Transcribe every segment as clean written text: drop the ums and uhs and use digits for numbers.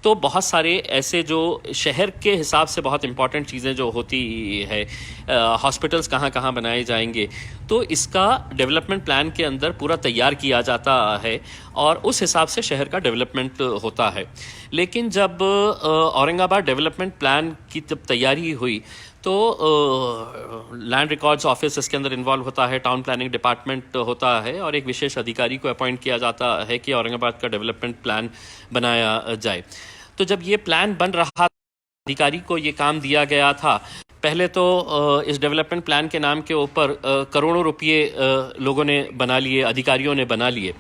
तो बहुत सारे ऐसे जो शहर के हिसाब से बहुत इंपॉर्टेंट चीज़ें जो होती है, हॉस्पिटल्स कहाँ कहाँ बनाए जाएंगे, तो इसका डेवलपमेंट प्लान के अंदर पूरा तैयार किया जाता है और उस हिसाब से शहर का डेवलपमेंट होता है। लेकिन जब औरंगाबाद डेवलपमेंट प्लान की जब तैयारी हुई तो लैंड रिकॉर्ड्स ऑफिस इसके अंदर इन्वॉल्व होता है, टाउन प्लानिंग डिपार्टमेंट होता है और एक विशेष अधिकारी को अपॉइंट किया जाता है कि औरंगाबाद का डेवलपमेंट प्लान बनाया जाए। तो जब ये प्लान बन रहा, अधिकारी को ये काम दिया गया था, पहले तो इस डेवलपमेंट प्लान के नाम के ऊपर करोड़ों रुपये लोगों ने बना लिए, अधिकारियों ने बना लिए।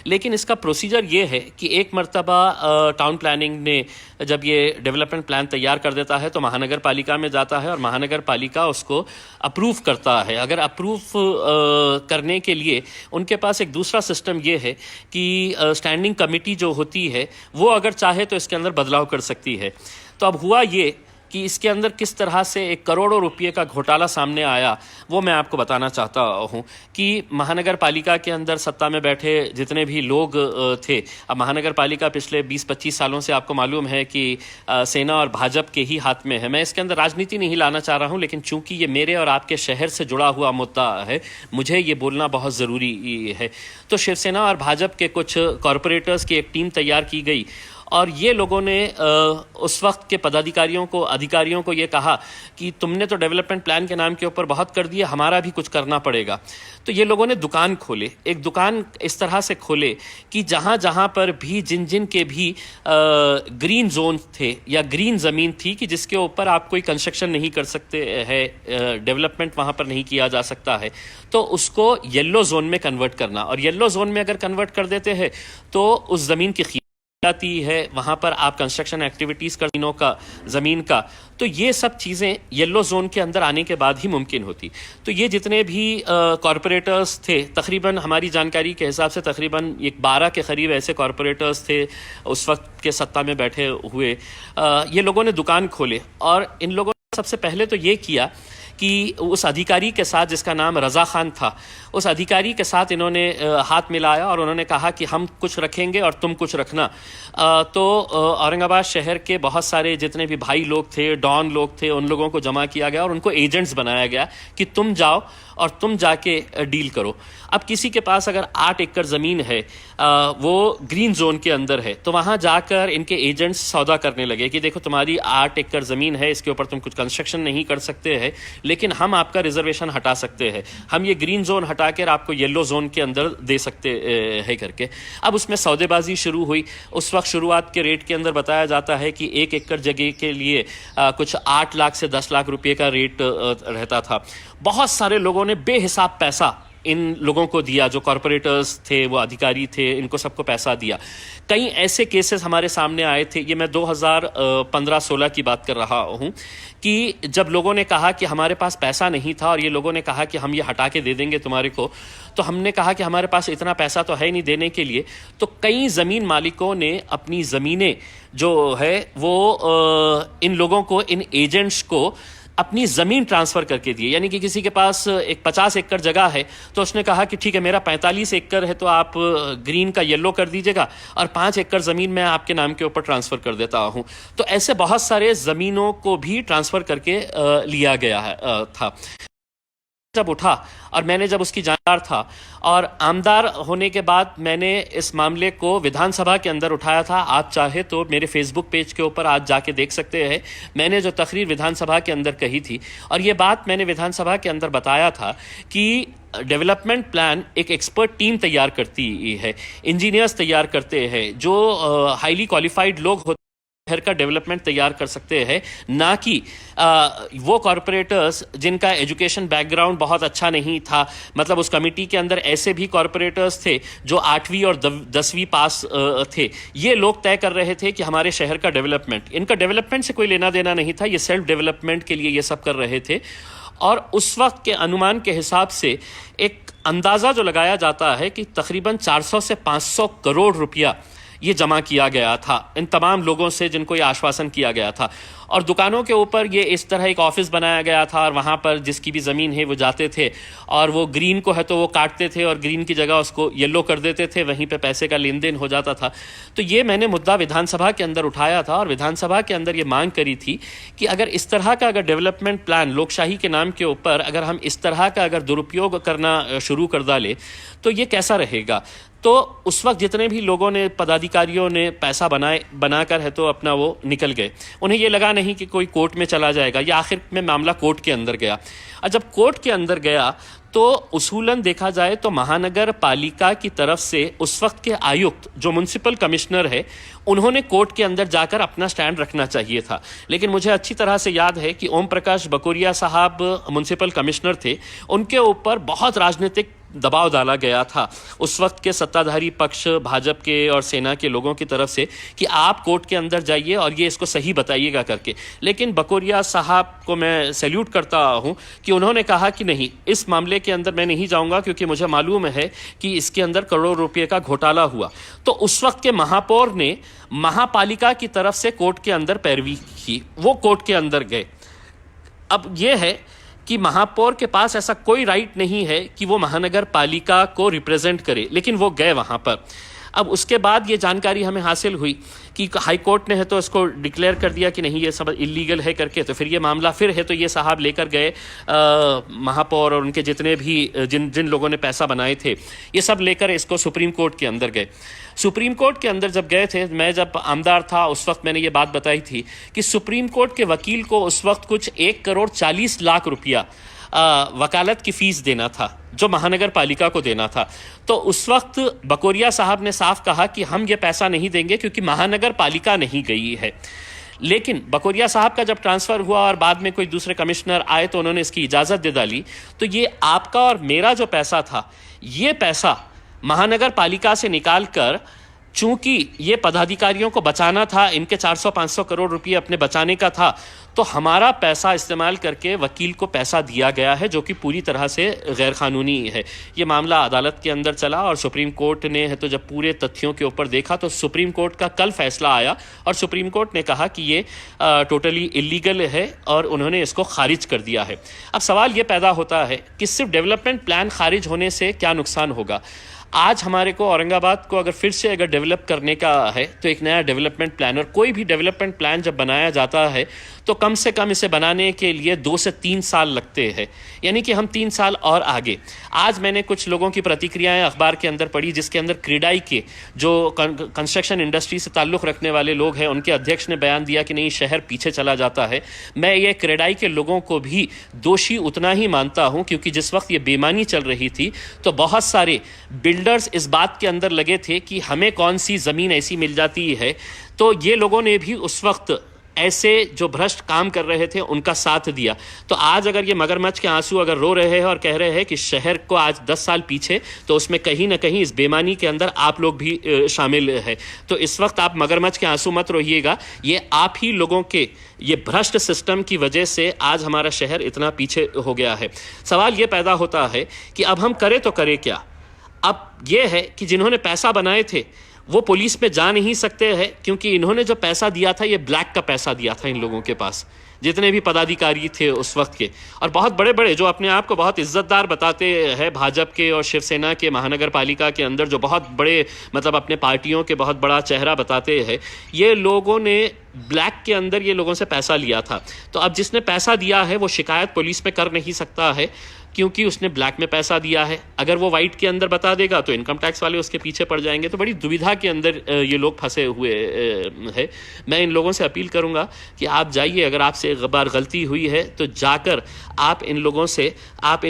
लेकिन इसका प्रोसीजर ये है कि एक मर्तबा टाउन प्लानिंग ने जब ये डेवलपमेंट प्लान तैयार कर देता है तो महानगर पालिका में जाता है और महानगर पालिका उसको अप्रूव करता है। अगर अप्रूव करने के लिए उनके पास एक दूसरा सिस्टम ये है कि स्टैंडिंग कमेटी जो होती है वो अगर चाहे तो इसके अंदर बदलाव कर सकती है। तो अब हुआ ये कि इसके अंदर किस तरह से एक करोड़ों रुपये का घोटाला सामने आया वो मैं आपको बताना चाहता हूँ कि महानगर पालिका के अंदर सत्ता में बैठे जितने भी लोग थे, अब महानगर पालिका पिछले 20-25 सालों से आपको मालूम है कि सेना और भाजपा के ही हाथ में है। मैं इसके अंदर राजनीति नहीं लाना चाह रहा हूँ, लेकिन चूंकि ये मेरे और आपके शहर से जुड़ा हुआ मुद्दा है, मुझे ये बोलना बहुत ज़रूरी है। तो शिवसेना और भाजपा के कुछ कॉरपोरेटर्स की एक टीम तैयार की गई और ये लोगों ने उस वक्त के पदाधिकारियों को, अधिकारियों को ये कहा कि तुमने तो डेवलपमेंट प्लान के नाम के ऊपर बहुत कर दिया, हमारा भी कुछ करना पड़ेगा। तो ये लोगों ने दुकान खोले, एक दुकान इस तरह से खोले कि जहाँ जहाँ पर भी जिन के भी ग्रीन जोन थे या ग्रीन ज़मीन थी कि जिसके ऊपर आप कोई कंस्ट्रक्शन नहीं कर सकते है, डेवलपमेंट वहाँ पर नहीं किया जा सकता है, तो उसको येलो जोन में कन्वर्ट करना। और येलो जोन में अगर कन्वर्ट कर देते हैं तो उस ज़मीन की जाती है, वहाँ पर आप कंस्ट्रक्शन एक्टिविटीज़ कर ज़मीन का, तो ये सब चीज़ें येलो जोन के अंदर आने के बाद ही मुमकिन होती। तो ये जितने भी कॉरपोरेटर्स थे, तकरीबन हमारी जानकारी के हिसाब से तकरीबन 12 के करीब ऐसे कॉरपोरेटर्स थे उस वक्त के सत्ता में बैठे हुए। ये लोगों ने दुकान खोले और इन लोगों ने सबसे पहले तो ये किया कि उस अधिकारी के साथ, जिसका नाम रज़ा खान था, उस अधिकारी के साथ इन्होंने हाथ मिलाया और उन्होंने कहा कि हम कुछ रखेंगे और तुम कुछ रखना। तो औरंगाबाद शहर के बहुत सारे जितने भी भाई लोग थे, डॉन लोग थे, उन लोगों को जमा किया गया और उनको एजेंट्स बनाया गया कि तुम जाओ और तुम जाके डील करो। अब किसी के पास अगर 8 एकड़ ज़मीन है, वो ग्रीन जोन के अंदर है, तो वहाँ जाकर इनके एजेंट्स सौदा करने लगे कि देखो तुम्हारी 8 एकड़ ज़मीन है, इसके ऊपर तुम कुछ कंस्ट्रक्शन नहीं कर सकते हैं, लेकिन हम आपका रिजर्वेशन हटा सकते हैं, हम ये ग्रीन जोन हटा कर आपको येलो जोन के अंदर दे सकते हैं करके। अब उसमें सौदेबाजी शुरू हुई। उस वक्त शुरुआत के रेट के अंदर बताया जाता है कि 1 एकड़ जगह के लिए कुछ 8 लाख से 10 लाख रुपए का रेट रहता था। बहुत सारे लोगों ने बेहिसाब पैसा इन लोगों को दिया, जो कॉरपोरेटर्स थे, वो अधिकारी थे, इनको सबको पैसा दिया। कई ऐसे केसेस हमारे सामने आए थे, ये मैं 2015-16 की बात कर रहा हूँ, कि जब लोगों ने कहा कि हमारे पास पैसा नहीं था और ये लोगों ने कहा कि हम ये हटा के दे देंगे तुम्हारे को, तो हमने कहा कि हमारे पास इतना पैसा तो है नहीं देने के लिए। तो कई ज़मीन मालिकों ने अपनी ज़मीनें जो है वो इन लोगों को, इन एजेंट्स को अपनी ज़मीन ट्रांसफ़र करके दिए। यानी कि किसी के पास एक 50 एकड़ जगह है तो उसने कहा कि ठीक है, मेरा 45 एकड़ है तो आप ग्रीन का येलो कर दीजिएगा और 5 एकड़ ज़मीन मैं आपके नाम के ऊपर ट्रांसफ़र कर देता हूँ। तो ऐसे बहुत सारे ज़मीनों को भी ट्रांसफ़र करके लिया गया था। जब उठा और मैंने जब उसकी जानकार था और आमदार होने के बाद मैंने इस मामले को विधानसभा के अंदर उठाया था। आप चाहे तो मेरे फेसबुक पेज के ऊपर आज जाके देख सकते हैं, मैंने जो तकरीर विधानसभा के अंदर कही थी, और ये बात मैंने विधानसभा के अंदर बताया था कि डेवलपमेंट प्लान एक एक्सपर्ट टीम तैयार करती है, इंजीनियर्स तैयार करते हैं, जो हाईली क्वालिफाइड लोग होते शहर का डेवलपमेंट तैयार कर सकते हैं, ना कि वो कॉरपोरेटर्स जिनका एजुकेशन बैकग्राउंड बहुत अच्छा नहीं था। मतलब उस कमेटी के अंदर ऐसे भी कॉरपोरेटर्स थे जो 8वीं और 10वीं पास थे। ये लोग तय कर रहे थे कि हमारे शहर का डेवलपमेंट, इनका डेवलपमेंट से कोई लेना देना नहीं था, ये सेल्फ डेवलपमेंट के लिए ये सब कर रहे थे। और उस वक्त के अनुमान के हिसाब से एक अंदाज़ा जो लगाया जाता है कि तकरीबन 400 से 500 करोड़ रुपया ये जमा किया गया था इन तमाम लोगों से जिनको ये आश्वासन किया गया था। और दुकानों के ऊपर ये इस तरह एक ऑफिस बनाया गया था और वहाँ पर जिसकी भी ज़मीन है वो जाते थे और वो ग्रीन को है तो वो काटते थे और ग्रीन की जगह उसको येलो कर देते थे, वहीं पे पैसे का लेन देन हो जाता था। तो ये मैंने मुद्दा विधानसभा के अंदर उठाया था और विधानसभा के अंदर ये मांग करी थी कि अगर इस तरह का अगर डेवलपमेंट प्लान लोकशाही के नाम के ऊपर अगर हम इस तरह का अगर दुरुपयोग करना शुरू कर डाले तो ये कैसा रहेगा। तो उस वक्त जितने भी लोगों ने पदाधिकारियों ने पैसा बनाकर है तो अपना वो निकल गए। उन्हें ये लगा नहीं कि कोई कोर्ट में चला जाएगा, या आखिर में मामला कोर्ट के अंदर गया। और जब कोर्ट के अंदर गया तो उसूलन देखा जाए तो महानगर पालिका की तरफ से उस वक्त के आयुक्त जो म्युनिसिपल कमिश्नर है उन्होंने कोर्ट के अंदर जाकर अपना स्टैंड रखना चाहिए था। लेकिन मुझे अच्छी तरह से याद है कि ओम प्रकाश बकोरिया साहब म्युनिसिपल कमिश्नर थे, उनके ऊपर बहुत राजनीतिक दबाव डाला गया था उस वक्त के सत्ताधारी पक्ष भाजपा के और सेना के लोगों की तरफ से कि आप कोर्ट के अंदर जाइए और ये इसको सही बताइएगा करके। लेकिन बकोरिया साहब को मैं सैल्यूट करता हूं कि उन्होंने कहा कि नहीं, इस मामले के अंदर मैं नहीं जाऊंगा क्योंकि मुझे मालूम है कि इसके अंदर करोड़ों रुपए का घोटाला हुआ। तो उस वक्त के महापौर ने महापालिका की तरफ से कोर्ट के अंदर पैरवी की, वो कोर्ट के अंदर गए। अब यह है कि महापौर के पास ऐसा कोई राइट नहीं है कि वो महानगर पालिका को रिप्रेजेंट करे, लेकिन वो गए वहाँ पर। अब उसके बाद ये जानकारी हमें हासिल हुई कि हाई कोर्ट ने है तो इसको डिक्लेयर कर दिया कि नहीं ये सब इलीगल है करके। तो फिर ये मामला फिर है तो ये साहब लेकर गए महापौर और उनके जितने भी जिन जिन लोगों ने पैसा बनाए थे ये सब लेकर इसको सुप्रीम कोर्ट के अंदर गए। सुप्रीम कोर्ट के अंदर जब गए थे, मैं जब आमदार था उस वक्त मैंने ये बात बताई थी कि सुप्रीम कोर्ट के वकील को उस वक्त कुछ 1,40,00,000 रुपया वकालत की फीस देना था जो महानगर पालिका को देना था। तो उस वक्त बकोरिया साहब ने साफ कहा कि हम ये पैसा नहीं देंगे क्योंकि महानगर पालिका नहीं गई है। लेकिन बकोरिया साहब का जब ट्रांसफ़र हुआ और बाद में कोई दूसरे कमिश्नर आए तो उन्होंने इसकी इजाज़त दे डाली। तो ये आपका और मेरा जो पैसा था, ये पैसा महानगर पालिका से निकाल कर, चूंकि ये पदाधिकारियों को बचाना था, इनके 400-500 करोड़ रुपए अपने बचाने का था, तो हमारा पैसा इस्तेमाल करके वकील को पैसा दिया गया है जो कि पूरी तरह से गैर कानूनी है। ये मामला अदालत के अंदर चला और सुप्रीम कोर्ट ने है तो जब पूरे तथ्यों के ऊपर देखा तो सुप्रीम कोर्ट का कल फैसला आया और सुप्रीम कोर्ट ने कहा कि ये टोटली इलीगल है और उन्होंने इसको खारिज कर दिया है। अब सवाल ये पैदा होता है कि सिर्फ डेवलपमेंट प्लान खारिज होने से क्या नुकसान होगा। आज हमारे को औरंगाबाद को अगर फिर से अगर डेवलप करने का है तो एक नया डेवलपमेंट प्लान, और कोई भी डेवलपमेंट प्लान जब बनाया जाता है तो कम से कम इसे बनाने के लिए 2 से 3 साल लगते हैं, यानी कि हम 3 साल और आगे। आज मैंने कुछ लोगों की प्रतिक्रियाएं अखबार के अंदर पढ़ी जिसके अंदर क्रेडाई के जो कंस्ट्रक्शन इंडस्ट्री से ताल्लुक़ रखने वाले लोग हैं उनके अध्यक्ष ने बयान दिया कि नहीं, शहर पीछे चला जाता है। मैं ये क्रेडाई के लोगों को भी दोषी उतना ही मानता हूँ क्योंकि जिस वक्त ये बेईमानी चल रही थी तो बहुत सारे बिल्डर्स इस बात के अंदर लगे थे कि हमें कौन सी ज़मीन ऐसी मिल जाती है, तो ये लोगों ने भी उस वक्त ऐसे जो भ्रष्ट काम कर रहे थे उनका साथ दिया। तो आज अगर ये मगरमच्छ के आंसू अगर रो रहे हैं और कह रहे हैं कि शहर को आज 10 साल पीछे, तो उसमें कहीं ना कहीं इस बेईमानी के अंदर आप लोग भी शामिल है। तो इस वक्त आप मगरमच्छ के आंसू मत रोइएगा, ये आप ही लोगों के ये भ्रष्ट सिस्टम की वजह से आज हमारा शहर इतना पीछे हो गया है। सवाल ये पैदा होता है कि अब हम करें तो करें क्या। अब यह है कि जिन्होंने पैसा बनाए थे वो पुलिस पे जा नहीं सकते हैं क्योंकि इन्होंने जो पैसा दिया था ये ब्लैक का पैसा दिया था इन लोगों के पास, जितने भी पदाधिकारी थे उस वक्त के, और बहुत बड़े बड़े जो अपने आप को बहुत इज्जतदार बताते हैं भाजपा के और शिवसेना के महानगर पालिका के अंदर, जो बहुत बड़े मतलब अपने पार्टियों के बहुत बड़ा चेहरा बताते हैं, ये लोगों ने ब्लैक के अंदर ये लोगों से पैसा लिया था। तो अब जिसने पैसा दिया है वो शिकायत पुलिस में कर नहीं सकता है क्योंकि उसने ब्लैक में पैसा दिया है। अगर वो वाइट के अंदर बता देगा तो इनकम टैक्स वाले उसके पीछे पड़ जाएंगे। तो बड़ी दुविधा के अंदर ये लोग फंसे हुए हैं। मैं इन लोगों से अपील करूंगा कि आप जाइए, अगर आपसे एक बार गलती हुई है तो जाकर आप इन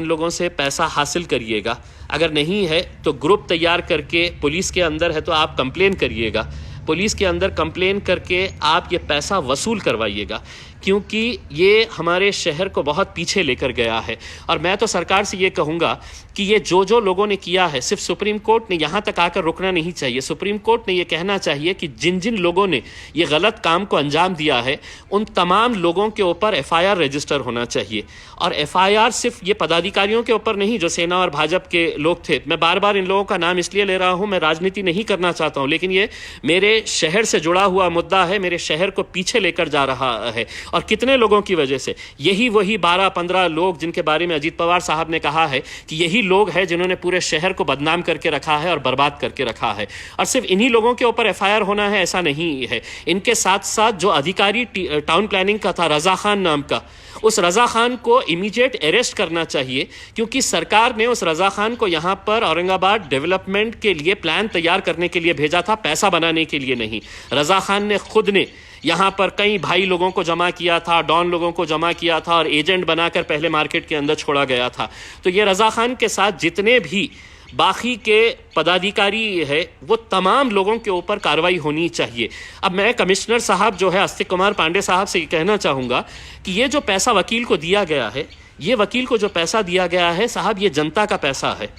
लोगों से पैसा हासिल करिएगा। अगर नहीं है तो ग्रुप तैयार करके पुलिस के अंदर है तो आप कंप्लेन करिएगा। पुलिस के अंदर कंप्लेन करके आप ये पैसा वसूल करवाइएगा, क्योंकि ये हमारे शहर को बहुत पीछे लेकर गया है। और मैं तो सरकार से ये कहूँगा कि ये जो लोगों ने किया है, सिर्फ सुप्रीम कोर्ट ने यहाँ तक आकर रुकना नहीं चाहिए। सुप्रीम कोर्ट ने ये कहना चाहिए कि जिन जिन लोगों ने ये गलत काम को अंजाम दिया है उन तमाम लोगों के ऊपर एफआईआर रजिस्टर होना चाहिए। और एफआईआर सिर्फ ये पदाधिकारियों के ऊपर नहीं जो सेना और भाजपा के लोग थे। मैं बार बार इन लोगों का नाम इसलिए ले रहा हूँ, मैं राजनीति नहीं करना चाहता हूँ, लेकिन ये मेरे शहर से जुड़ा हुआ मुद्दा है, मेरे शहर को पीछे लेकर जा रहा है। और कितने लोगों की वजह से, यही वही 12-15 लोग जिनके बारे में अजीत पवार साहब ने कहा है कि यही लोग हैं जिन्होंने पूरे शहर को बदनाम करके रखा है और बर्बाद करके रखा है। और सिर्फ इन्हीं लोगों के ऊपर एफआईआर होना है ऐसा नहीं है। इनके साथ साथ जो अधिकारी टाउन प्लानिंग का था, रजा खान नाम का, उस रजा खान को इमीडिएट अरेस्ट करना चाहिए, क्योंकि सरकार ने उस रजा खान को यहां पर औरंगाबाद डेवलपमेंट के लिए प्लान तैयार करने के लिए भेजा था, पैसा बनाने के लिए नहीं। रजा खान ने खुद ने यहां पर कई भाई लोगों को जमा किया था, डॉन लोगों को जमा किया था और एजेंट बनाकर पहले मार्केट के अंदर छोड़ा गया था। तो ये रजा खान के साथ जितने भी बाकी के पदाधिकारी है वो तमाम लोगों के ऊपर कार्रवाई होनी चाहिए। अब मैं कमिश्नर साहब जो है आस्तिक कुमार पांडे साहब से कहना चाहूँगा कि ये जो पैसा वकील को दिया गया है, ये वकील को जो पैसा दिया गया है साहब, ये जनता का पैसा है।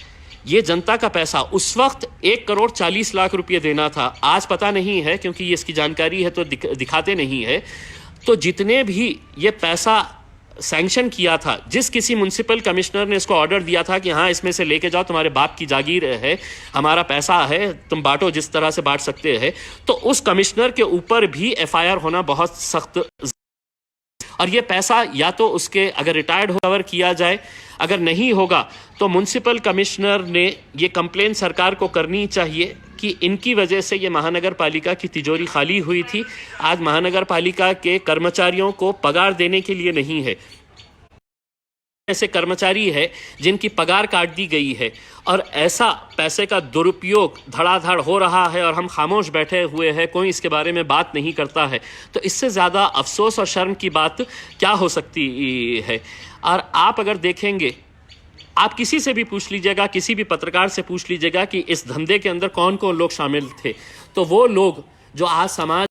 ये जनता का पैसा उस वक्त 1,40,00,000 रुपये देना था, आज पता नहीं है क्योंकि ये इसकी जानकारी है तो दिखाते नहीं है। तो जितने भी ये पैसा सैंक्शन किया था, जिस किसी म्युनिसिपल कमिश्नर ने इसको ऑर्डर दिया था कि हाँ इसमें से लेके जाओ, तुम्हारे बाप की जागीर है, हमारा पैसा है, तुम बांटो जिस तरह से बांट सकते हैं, तो उस कमिश्नर के ऊपर भी एफआईआर होना बहुत सख्त। और ये पैसा या तो उसके अगर रिटायर्ड कवर किया जाए, अगर नहीं होगा तो म्युनिसिपल कमिश्नर ने ये कंप्लेन सरकार को करनी चाहिए कि इनकी वजह से ये महानगर पालिका की तिजोरी खाली हुई थी। आज महानगर पालिका के कर्मचारियों को पगार देने के लिए नहीं है, ऐसे कर्मचारी है जिनकी पगार काट दी गई है और ऐसा पैसे का दुरुपयोग धड़ाधड़ हो रहा है और हम खामोश बैठे हुए हैं, कोई इसके बारे में बात नहीं करता है। तो इससे ज़्यादा अफसोस और शर्म की बात क्या हो सकती है। और आप अगर देखेंगे, आप किसी से भी पूछ लीजिएगा, किसी भी पत्रकार से पूछ लीजिएगा कि इस धंधे के अंदर कौन कौन लोग शामिल थे, तो वो लोग जो आज समाज